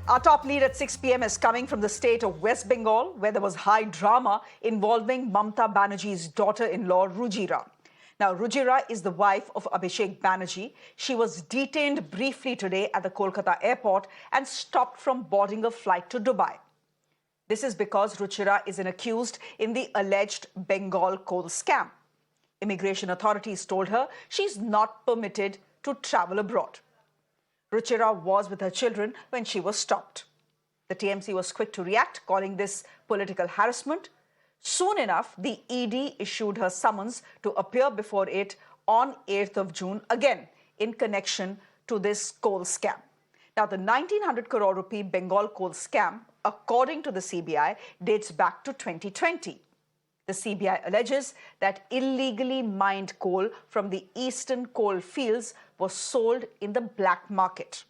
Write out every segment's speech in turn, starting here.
Our top lead at 6 p.m. is coming from the state of West Bengal, where there was high drama involving Mamata Banerjee's daughter-in-law, Rujira. Now, Rujira is the wife of Abhishek Banerjee. She was detained briefly today at the Kolkata airport and stopped from boarding a flight to Dubai. This is because Rujira is an accused in the alleged Bengal coal scam. Immigration authorities told her she's not permitted to travel abroad. Rujira was with her children when she was stopped. The TMC was quick to react, calling this political harassment. Soon enough, the ED issued her summons to appear before it on 8th of June, again in connection to this coal scam. Now, the 1900 crore rupee Bengal coal scam, according to the CBI, dates back to 2020. The CBI alleges that illegally mined coal from the eastern coal fields was sold in the black market.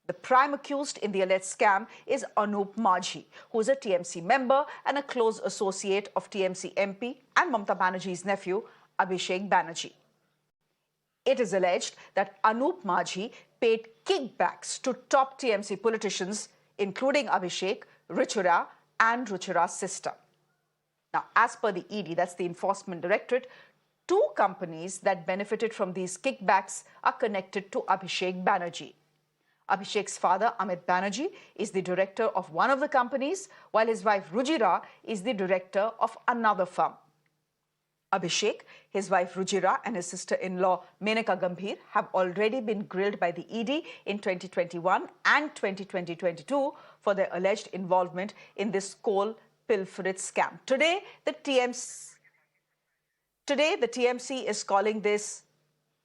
The prime accused in the alleged scam is Anup Majhi, who is a TMC member and a close associate of TMC MP and Mamata Banerjee's nephew, Abhishek Banerjee. It is alleged that Anup Majhi paid kickbacks to top TMC politicians, including Abhishek, Rujira, and Rujira's sister. Now, as per the ED, that's the Enforcement Directorate, two companies that benefited from these kickbacks are connected to Abhishek Banerjee. Abhishek's father, Amit Banerjee, is the director of one of the companies, while his wife Rujira is the director of another firm. Abhishek, his wife Rujira, and his sister-in-law Menaka Gambhir have already been grilled by the ED in 2021 and 2022 for their alleged involvement in this coal pilferage scam. Today, the TMC is calling this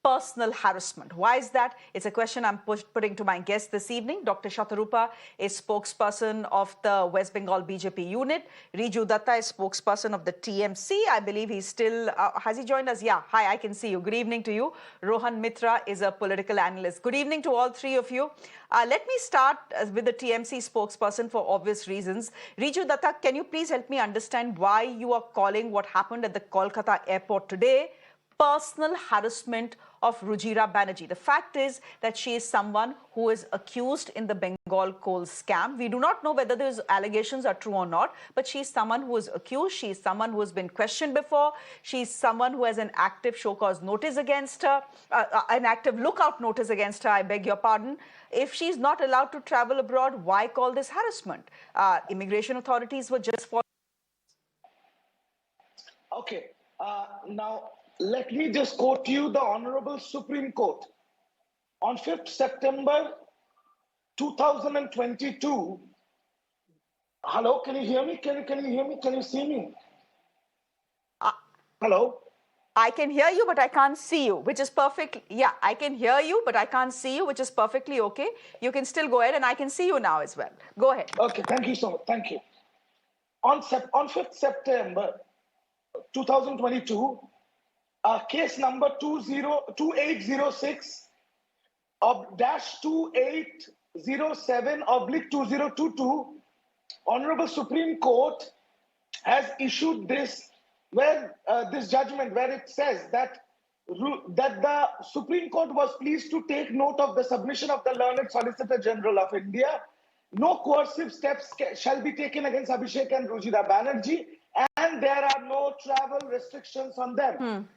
personal harassment. Why is that? It's a question I'm putting to my guest this evening. Dr. Shatarupa is spokesperson of the West Bengal BJP unit. Riju Datta is spokesperson of the TMC. I believe he's still, has he joined us? Yeah. Hi, I can see you. Good evening to you. Rohan Mitra is a political analyst. Good evening to all three of you. Let me start with the TMC spokesperson for obvious reasons. Riju Datta, can you please help me understand why you are calling what happened at the Kolkata airport today personal harassment of Rujira Banerjee? The fact is that she is someone who is accused in the Bengal coal scam. We do not know whether those allegations are true or not, but she is someone who is accused. She is someone who has been questioned before. She is someone who has an active show cause notice against her, an active lookout notice against her, I beg your pardon. If she's not allowed to travel abroad, why call this harassment? Immigration authorities were just following. Okay, now let me just quote you the Honorable Supreme Court. On 5th September 2022, hello, can you hear me? Can you hear me? Can you see me? Hello? I can hear you, but I can't see you, which is perfect. Yeah, I can hear you, but I can't see you, which is perfectly okay. You can still go ahead, and I can see you now as well. Go ahead. Okay, thank you so much. Thank you. On 5th September 2022, case number 2806 -2807/2022, Honorable Supreme Court has issued this judgment where it says that the Supreme Court was pleased to take note of the submission of the learned Solicitor General of India. No coercive steps shall be taken against Abhishek and Rujira Banerjee, and there are no travel restrictions on them.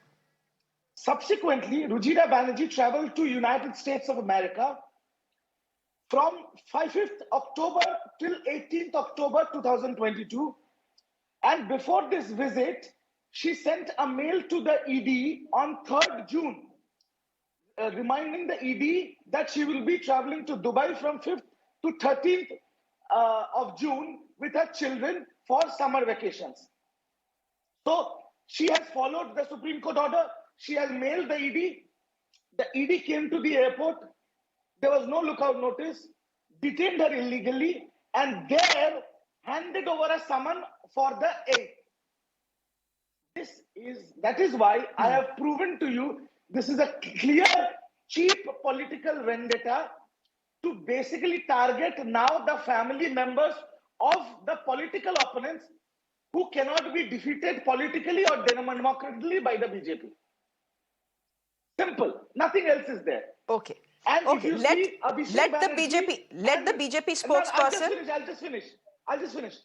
Subsequently, Rujira Banerjee traveled to United States of America from 5th October till 18th October 2022. And before this visit, she sent a mail to the ED on 3rd June, reminding the ED that she will be traveling to Dubai from 5th to 13th of June with her children for summer vacations. So she has followed the Supreme Court order. She has mailed the ED. The ED came to the airport. There was no lookout notice, detained her illegally, and there handed over a summon for the 8th. That is why I have proven to you this is a clear, cheap political vendetta to basically target now the family members of the political opponents who cannot be defeated politically or democratically by the BJP. Simple. Nothing else is there. Okay. And if Okay, you see Abhishek let the Banerjee BJP let the and BJP no, I'll spokesperson just finish. I'll just finish. I'll just finish.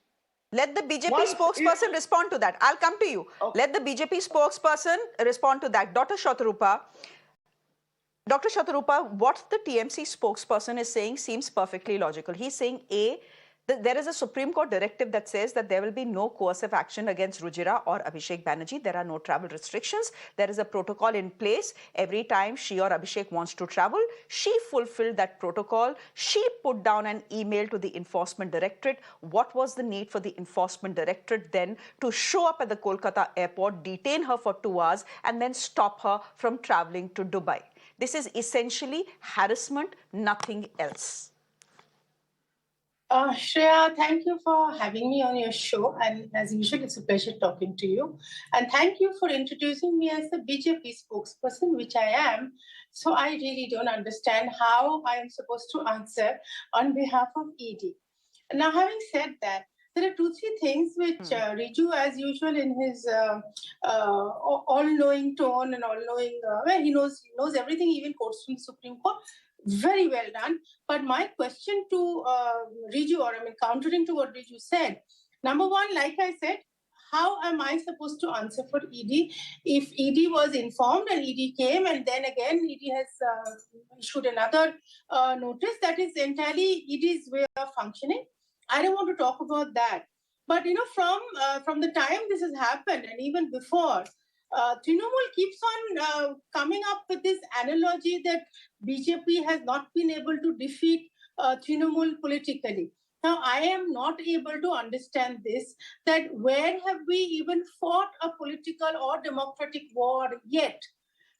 let the BJP Once, spokesperson respond to that. I'll come to you. okay. Let the BJP spokesperson respond to that. Dr. Shatarupa, what the TMC spokesperson is saying seems perfectly logical. He's saying, A, that there is a Supreme Court directive that says that there will be no coercive action against Rujira or Abhishek Banerjee. There are no travel restrictions. There is a protocol in place. Every time she or Abhishek wants to travel, she fulfilled that protocol. She put down an email to the Enforcement Directorate. What was the need for the Enforcement Directorate then to show up at the Kolkata airport, detain her for 2 hours, and then stop her from traveling to Dubai? This is essentially harassment, nothing else. Shreya, thank you for having me on your show. And as usual, it's a pleasure talking to you. And thank you for introducing me as the BJP spokesperson, which I am. So I really don't understand how I am supposed to answer on behalf of ED. Now, having said that, there are 2-3 things which Riju, as usual, in his all-knowing tone and all-knowing, well, he knows everything, even quotes from the Supreme Court. Very well done. But my question to Riju, or countering to what Riju said, number one, like I said, how am I supposed to answer for ED if ED was informed and ED came and then again ED has issued another notice? That is entirely ED's way of functioning. I don't want to talk about that. But from the time this has happened and even before, Trinamool keeps on coming up with this analogy that BJP has not been able to defeat Trinamool politically. Now, I am not able to understand this, that where have we even fought a political or democratic war yet?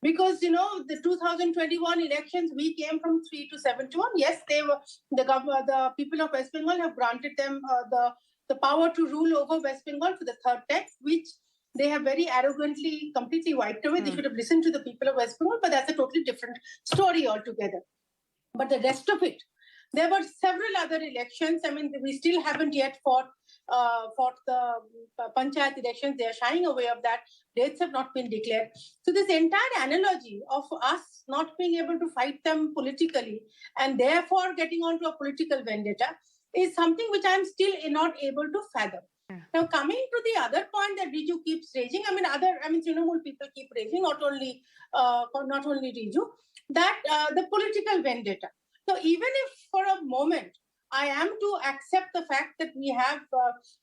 Because, the 2021 elections, we came from 3 to 7 to 1. Yes, they were the people of West Bengal have granted them the power to rule over West Bengal for the third time, which they have very arrogantly completely wiped away. They should have listened to the people of West Bengal, but that's a totally different story altogether. But the rest of it, there were several other elections. I mean, we still haven't yet fought the panchayat elections. They are shying away of that. Dates have not been declared. So this entire analogy of us not being able to fight them politically and therefore getting onto a political vendetta is something which I'm still not able to fathom. Now, coming to the other point that Riju keeps raising, Trinamool people keep raising, not only Riju, that the political vendetta. So even if for a moment I am to accept the fact that we have,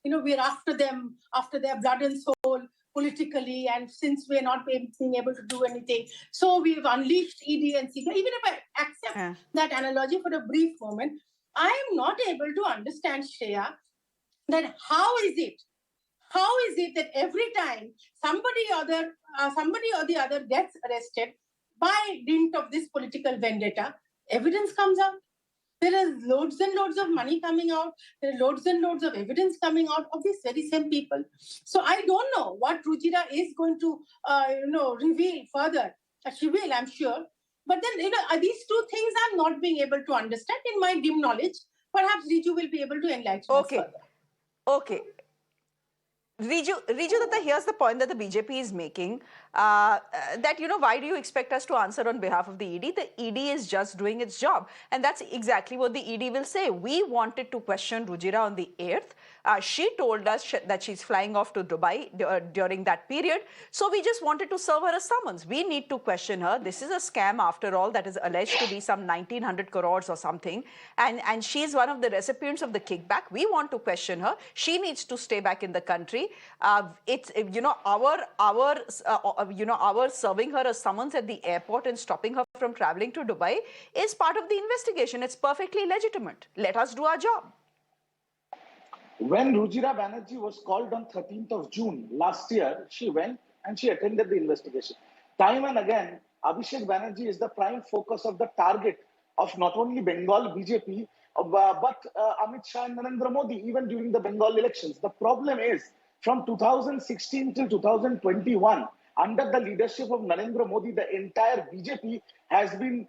we're after them, after their blood and soul politically, and since we're not being able to do anything, so we've unleashed ED and CBI. Even if I accept that analogy for a brief moment, I am not able to understand, Shreya, that how is it that every time somebody or the other gets arrested by dint of this political vendetta, evidence comes out. There are loads and loads of money coming out. There are loads and loads of evidence coming out of these very same people. So I don't know what Rujira is going to, reveal further. She will, I'm sure. But then, these two things I'm not being able to understand in my dim knowledge. Perhaps Riju will be able to enlighten us further. Okay. Riju Datta, here's the point that the BJP is making, that, why do you expect us to answer on behalf of the ED? The ED is just doing its job. And that's exactly what the ED will say. We wanted to question Rujira on the 8th. She told us that she's flying off to Dubai during that period. So we just wanted to serve her a summons. We need to question her. This is a scam, after all, that is alleged to be some 1,900 crores or something. And she's one of the recipients of the kickback. We want to question her. She needs to stay back in the country. It's our serving her a summons at the airport and stopping her from traveling to Dubai is part of the investigation. It's perfectly legitimate. Let us do our job. When Rujira Banerjee was called on 13th of June last year, she went and she attended the investigation. Time and again, Abhishek Banerjee is the prime focus of the target of not only Bengal BJP, but Amit Shah and Narendra Modi, even during the Bengal elections. The problem is, from 2016 till 2021, under the leadership of Narendra Modi, the entire BJP has been,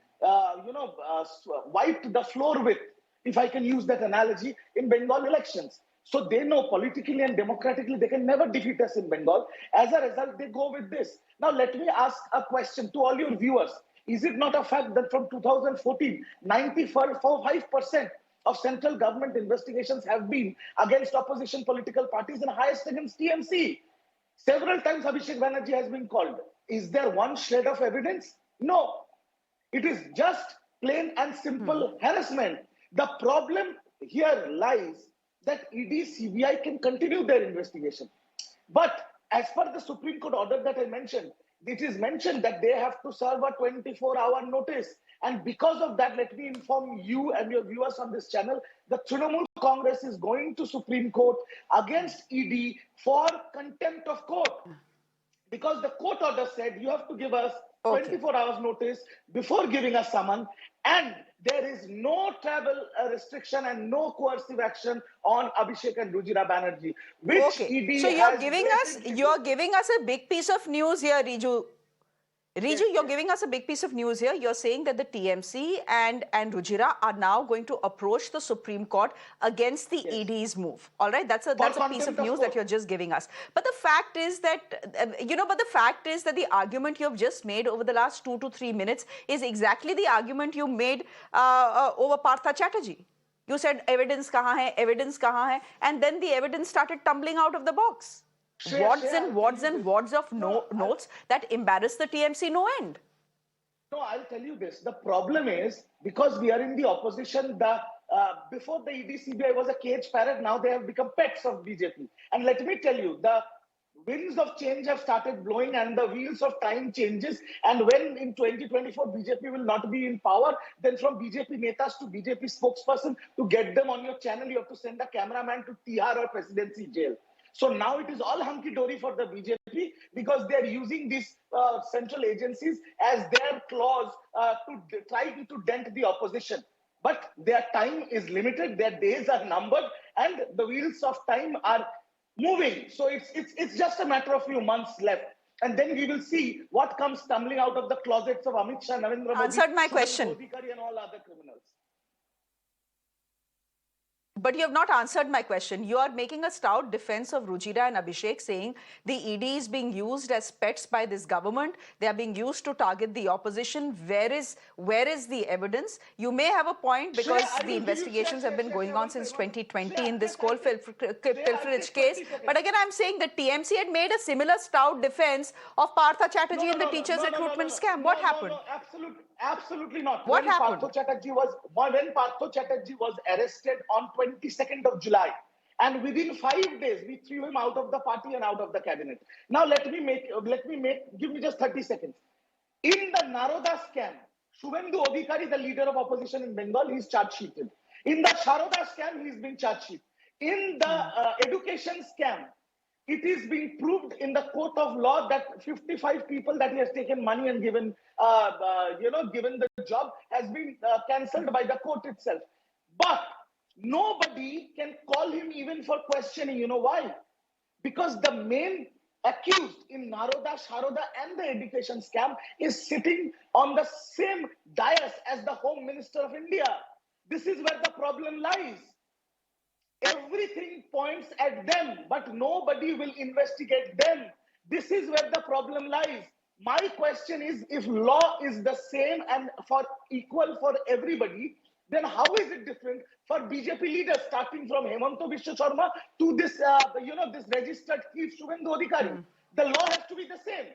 wiped the floor with, if I can use that analogy, in Bengal elections. So they know politically and democratically they can never defeat us in Bengal. As a result, they go with this. Now, let me ask a question to all your viewers. Is it not a fact that from 2014, 95% of central government investigations have been against opposition political parties and highest against TMC? Several times Abhishek Banerjee has been called. Is there one shred of evidence? No. It is just plain and simple harassment. The problem here lies that ED, CBI can continue their investigation. But as per the Supreme Court order that I mentioned, it is mentioned that they have to serve a 24-hour notice. And because of that, let me inform you and your viewers on this channel, the Trinamool Congress is going to Supreme Court against ED for contempt of court. Because the court order said you have to give us 24 hours notice before giving us summon, and there is no travel restriction and no coercive action on Abhishek and Rujira Banerjee, which ED so has you're giving us a big piece of news here, Riju. Riju, you're giving us a big piece of news here. You're saying that the TMC and Rujira are now going to approach the Supreme Court against the ED's move. All right, that's a piece of news that you're just giving us. But the fact is that the argument you've just made over the last 2 to 3 minutes is exactly the argument you made over Partha Chatterjee. You said evidence kahan hai, and then the evidence started tumbling out of the box. Wads and wads of notes that embarrass the TMC no end. No, I'll tell you this. The problem is, because we are in the opposition, before the ED CBI was a cage parrot, now they have become pets of BJP. And let me tell you, the winds of change have started blowing and the wheels of time changes. And when in 2024 BJP will not be in power, then from BJP netas to BJP spokesperson, to get them on your channel, you have to send a cameraman to TR or presidency jail. So now it is all hunky-dory for the BJP because they are using these central agencies as their claws to try to dent the opposition. But their time is limited, their days are numbered, and the wheels of time are moving. So it's just a matter of few months left. And then we will see what comes tumbling out of the closets of Amit Shah, Narendra Modi, answered my question, and all other criminals. But you have not answered my question. You are making a stout defense of Rujira and Abhishek, saying the ED is being used as pets by this government. They are being used to target the opposition. Where is the evidence? You may have a point because the investigations have been going on since 2020 in this coal pilferage case. But again, I'm saying that TMC had made a similar stout defense of Partha Chatterjee and the teachers' recruitment scam. What happened? Absolutely not. What happened? When Partha Chatterjee was arrested on 22nd of July, and within 5 days we threw him out of the party and out of the cabinet. Now give me just 30 seconds. In the Naroda scam, Shubhendu Adhikari, the leader of opposition in Bengal, he's charge sheeted. In the Sharoda scam, he's been charge sheeted. In the education scam, it is being proved in the court of law that 55 people that he has taken money and given the job has been cancelled by the court itself. But nobody can call him even for questioning. You know why? Because the main accused in Naroda, Sharoda and the education scam is sitting on the same dais as the Home Minister of India. This is where the problem lies. Everything points at them, but nobody will investigate them. This is where the problem lies. My question is, if law is the same and equal for everybody, then how is it different for BJP leaders, starting from Hemanta Biswa Sharma to this registered thief Shubhendu Adhikari? The law has to be the same.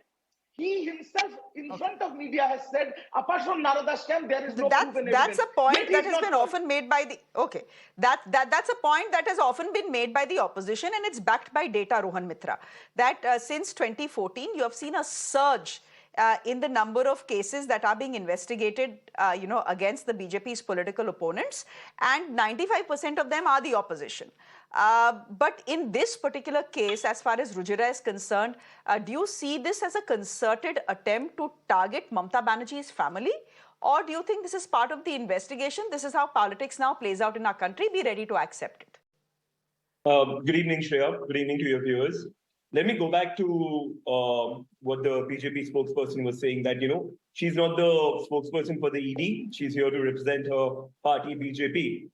He himself, in front of media, has said, apart from Naroda scam, there is no proof and evidence. That's a point that has been often made by the that's a point that has often been made by the opposition, and it's backed by data, Rohan Mitra. That since 2014, you have seen a surge in the number of cases that are being investigated, against the BJP's political opponents, and 95% of them are the opposition. But in this particular case, as far as Rujira is concerned, do you see this as a concerted attempt to target Mamta Banerjee's family? Or do you think this is part of the investigation? This is how politics now plays out in our country. Be ready to accept it. Good evening, Shreya. Good evening to your viewers. Let me go back to what the BJP spokesperson was saying, that, she's not the spokesperson for the ED. She's here to represent her party, BJP.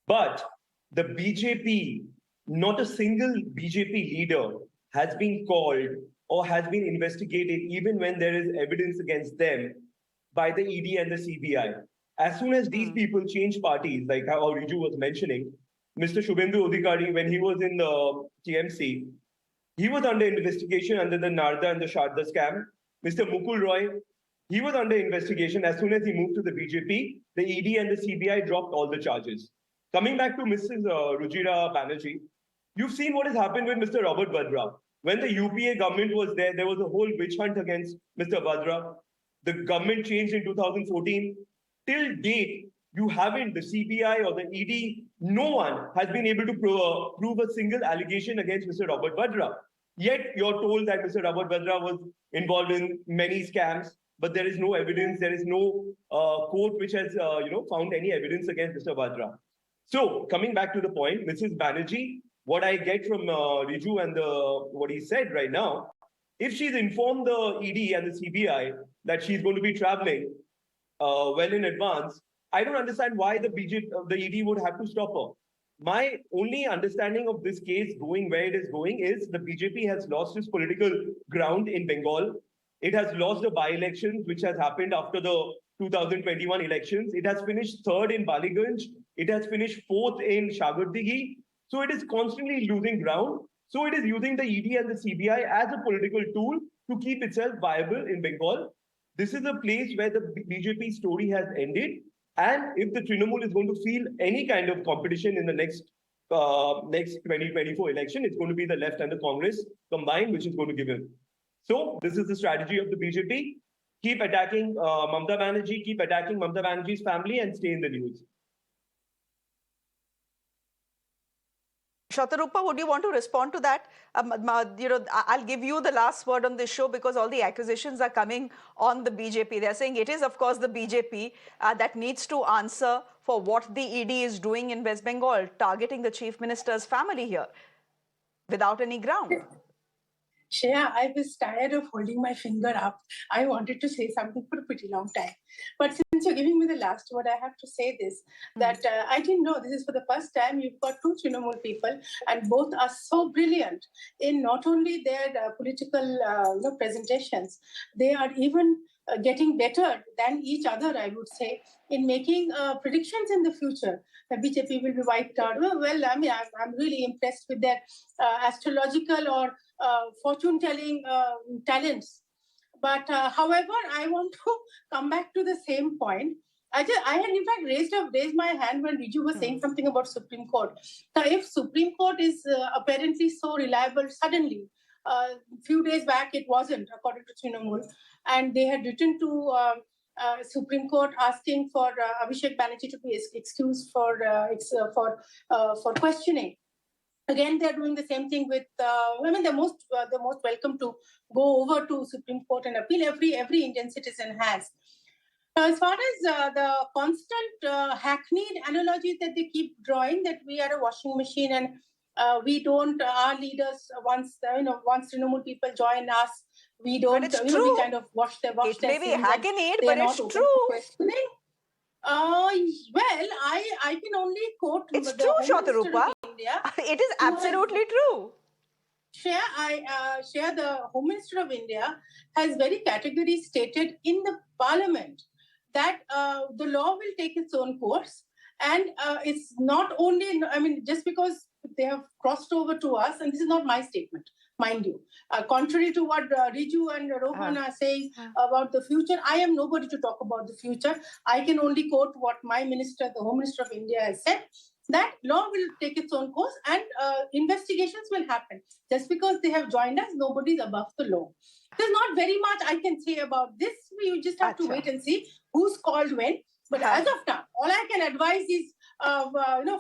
But the BJP, not a single BJP leader has been called or has been investigated, even when there is evidence against them, by the ED and the CBI. As soon as these people change parties, like how Riju was mentioning, Mr. Shubhendu Adhikari, when he was in the TMC, he was under investigation under the Narda and the Sharda scam. Mr. Mukul Roy, he was under investigation. As soon as he moved to the BJP, the ED and the CBI dropped all the charges. Coming back to Mrs. Rujira Banerjee, you've seen what has happened with Mr. Robert Vadra. When the UPA government was there was a whole witch hunt against Mr. Vadra. The government changed in 2014. Till date, you haven't, the CBI or the ED, no one has been able to prove a single allegation against Mr. Robert Vadra. Yet you're told that Mr. Robert Vadra was involved in many scams, but there is no evidence. There is no court which has found any evidence against Mr. Vadra. So coming back to the point, Mrs. Banerjee, what I get from Riju and what he said right now, if she's informed the ED and the CBI that she's going to be traveling well in advance, I don't understand why the ED would have to stop her. My only understanding of this case going where it is going is the BJP has lost its political ground in Bengal. It has lost the by-elections, which has happened after the 2021 elections. It has finished third in Baliganj. It has finished fourth in Shagardigi. So it is constantly losing ground. So it is using the ED and the CBI as a political tool to keep itself viable in Bengal. This is a place where the BJP story has ended. And if the Trinamool is going to feel any kind of competition in the next 2024 election, it's going to be the left and the Congress combined, which is going to give in. So this is the strategy of the BJP. Keep attacking Mamata Banerjee, keep attacking Mamata Banerjee's family and stay in the news. Shatarupa, would you want to respond to that? I'll give you the last word on this show because all the accusations are coming on the BJP. They're saying it is, of course, the BJP that needs to answer for what the ED is doing in West Bengal, targeting the Chief Minister's family here without any ground. Shreya, I was tired of holding my finger up. I wanted to say something for a pretty long time. But since you're giving me the last word, I have to say this, that I didn't know this is for the first time you've got two Trinamool people and both are so brilliant in not only their political presentations, they are even getting better than each other, I would say, in making predictions in the future. The BJP will be wiped out. Well, I mean, I'm really impressed with their astrological or fortune-telling talents. But however, I want to come back to the same point. I had in fact raised my hand when Riju was saying something about Supreme Court. Now, if Supreme Court is apparently so reliable, suddenly, a few days back it wasn't, according to Trinamool, and they had written to Supreme Court asking for Abhishek Banerjee to be excused for questioning. Again, they're doing the same thing with. They're most welcome to go over to Supreme Court and appeal. Every Indian citizen has. As far as the constant hackneyed analogies that they keep drawing, that we are a washing machine and we don't. Our leaders once Trinamool people join us, we don't. But it's true. We kind of wash their It may be hackneyed, but it's true. Well, I can only quote. It's true, Shatarupa. It is absolutely true. Shreya, the Home Minister of India has very categorically stated in the Parliament that the law will take its own course, and it's not only. Just because they have crossed over to us, and this is not my statement, mind you. Contrary to what Riju and Rohan are saying about the future, I am nobody to talk about the future. I can only quote what my minister, the Home Minister of India, has said, that law will take its own course and investigations will happen. Just because they have joined us, nobody is above the law. There's not very much I can say about this. We just have to wait and see who's called when. But as of now, all I can advise is,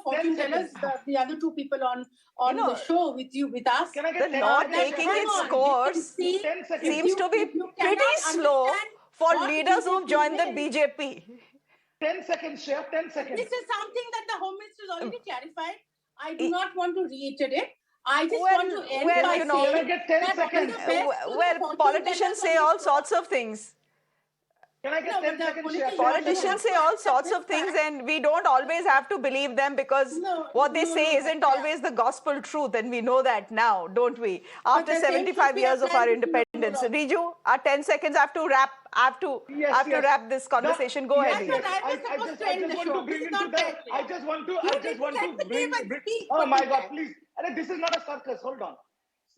fortune tellers, the other two people on the show with us. The law taking its course seems to be pretty slow for leaders who've joined the BJP. 10 seconds, Shreya, 10 seconds. This is something that the Home Minister has already clarified. I do not want to reiterate. I just want to end by saying can I get 10 seconds? Politicians say all sorts of things. Can I get No, 10 but the seconds? politicians- Politicians say all sorts of things, and we don't always have to believe them because what they say isn't always the gospel truth, and we know that now, don't we? After there should 75 be a years of plan our to independence. know. Riju, our 10 seconds, I have to wrap. I have to Yes. wrap this conversation. Go ahead, That's Riju. what I was supposed to end the show. Want to bring This is into not the. fair, I Shreya. just want to. You I just didn't want to let me bring. even speak Oh for my two God! times. Please. This is not a circus. Hold on.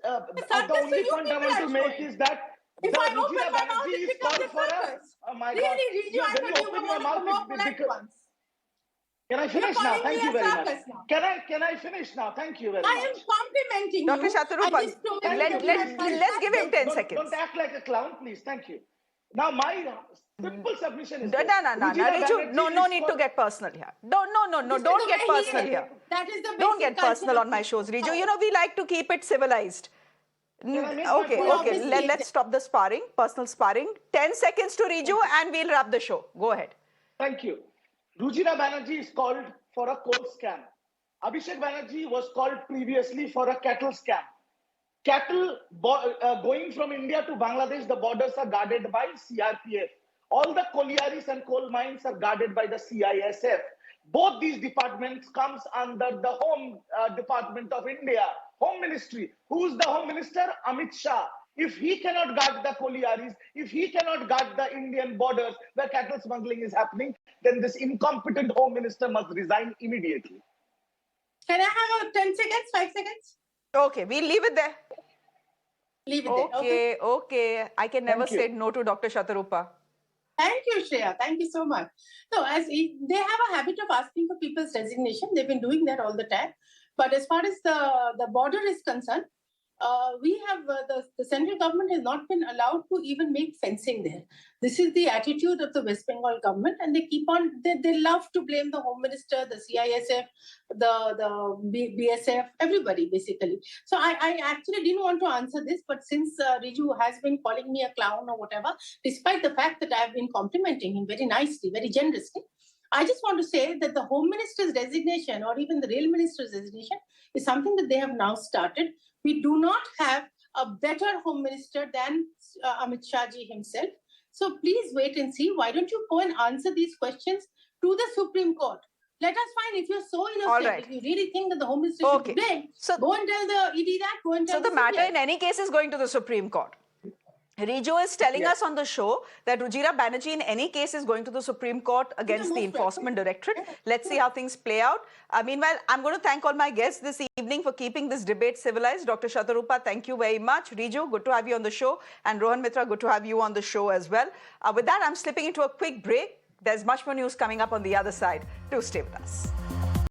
The circus to only you point I people want are to make showing. is that If the I Rujira open my mouth, Banerjee it is becomes called a for a. circus. Oh my God! Really, Riju, I When you thought you open were your one of the mouth, more polite ones. can I You're finish now? calling Thank me you a very much. circus now. Can I finish now? Thank you very I much. am complimenting Dr. you. Shatarupa, And this to me Thank is you. let's give him 10 seconds. Don't act like a clown, please. Thank you. Now, my simple submission is No, this. no, Rujira Riju, no Banerjee is need to called- get personal here. No, This is don't the get way he personal is. here. That is the Don't basic get personal culture on my of shows, people. Riju. You know, we like to keep it civilized. Can I make my Okay, point? okay. Obviously, Let's stop the sparring, personal sparring. 10 seconds to Riju and we'll wrap the show. Go ahead. Thank you. Rujira Banerjee is called for a coal scam. Abhishek Banerjee was called previously for a cattle scam. Cattle going from India to Bangladesh, the borders are guarded by CRPF. All the collieries and coal mines are guarded by the CISF. Both these departments comes under the Home Department of India, Home Ministry. Who's the Home Minister? Amit Shah. If he cannot guard the collieries, if he cannot guard the Indian borders where cattle smuggling is happening, then this incompetent Home Minister must resign immediately. Can I have 10 seconds, 5 seconds? Okay, we'll leave it there. Leave it there. Okay. Okay. I can never Thank you. say no to Dr. Shatarupa. Thank you, Shreya. Thank you so much. So, they have a habit of asking for people's resignation. They've been doing that all the time. But as far as the border is concerned, we have the central government has not been allowed to even make fencing there. This is the attitude of the West Bengal government, and they keep on. They love to blame the Home Minister, the CISF, the BSF, everybody basically. So I actually didn't want to answer this, but since Riju has been calling me a clown or whatever, despite the fact that I have been complimenting him very nicely, very generously, I just want to say that the Home Minister's resignation or even the Rail Minister's resignation is something that they have now started. We do not have a better Home Minister than Amit Shah ji himself. So please wait and see. Why don't you go and answer these questions to the Supreme Court? Let us find, if you're so innocent, right. if you really think that the Home Minister should be blamed, go and tell the ED that, go and tell So the matter CBI. in any case is going to the Supreme Court. Riju is telling us on the show that Rujira Banerjee in any case is going to the Supreme Court against the Enforcement Directorate. Let's see how things play out. Meanwhile, I'm going to thank all my guests this evening for keeping this debate civilized. Dr. Shatarupa, thank you very much. Riju, good to have you on the show. And Rohan Mitra, good to have you on the show as well. With that, I'm slipping into a quick break. There's much more news coming up on the other side. Do stay with us.